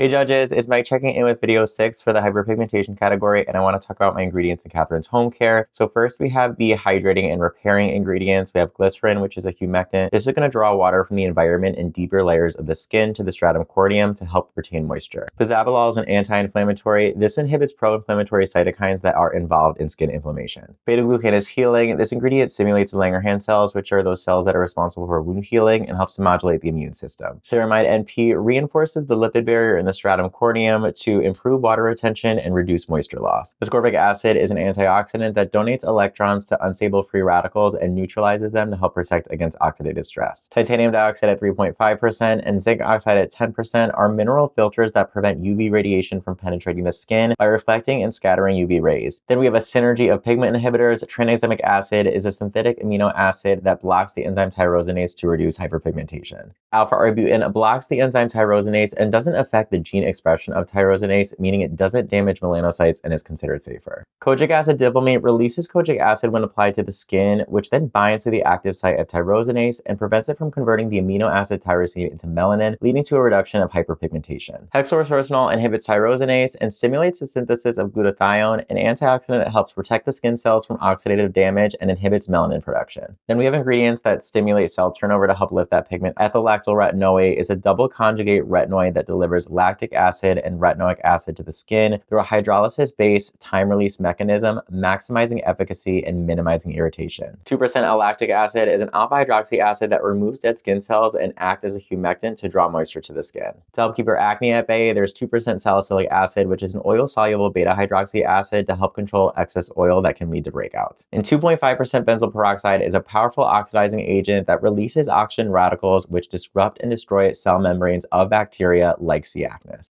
Hey judges, it's Mike checking in with video 6 for the hyperpigmentation category, and I want to talk about my ingredients in Catherine's home care. So first we have the hydrating and repairing ingredients. We have glycerin, which is a humectant. This is going to draw water from the environment in deeper layers of the skin to the stratum corneum to help retain moisture. Bisabolol is an anti-inflammatory. This inhibits pro-inflammatory cytokines that are involved in skin inflammation. Beta-glucan is healing. This ingredient stimulates the Langerhans cells, which are those cells that are responsible for wound healing and helps to modulate the immune system. Ceramide NP reinforces the lipid barrier in the stratum corneum to improve water retention and reduce moisture loss. Ascorbic acid is an antioxidant that donates electrons to unstable free radicals and neutralizes them to help protect against oxidative stress. Titanium dioxide at 3.5% and zinc oxide at 10% are mineral filters that prevent UV radiation from penetrating the skin by reflecting and scattering UV rays. Then we have a synergy of pigment inhibitors. Tranexamic acid is a synthetic amino acid that blocks the enzyme tyrosinase to reduce hyperpigmentation. Alpha-arbutin blocks the enzyme tyrosinase and doesn't affect the gene expression of tyrosinase, meaning it doesn't damage melanocytes and is considered safer. Kojic acid dipalmate releases kojic acid when applied to the skin, which then binds to the active site of tyrosinase and prevents it from converting the amino acid tyrosine into melanin, leading to a reduction of hyperpigmentation. Hexorosorcinol inhibits tyrosinase and stimulates the synthesis of glutathione, an antioxidant that helps protect the skin cells from oxidative damage and inhibits melanin production. Then we have ingredients that stimulate cell turnover to help lift that pigment. Ethyl-lactyl retinoate is a double conjugate retinoid that delivers lactic acid and retinoic acid to the skin through a hydrolysis-based time-release mechanism, maximizing efficacy and minimizing irritation. 2% L-lactic acid is an alpha-hydroxy acid that removes dead skin cells and acts as a humectant to draw moisture to the skin. To help keep your acne at bay, there's 2% salicylic acid, which is an oil-soluble beta-hydroxy acid to help control excess oil that can lead to breakouts. And 2.5% benzoyl peroxide is a powerful oxidizing agent that releases oxygen radicals, which disrupt and destroy cell membranes of bacteria like C. acnes.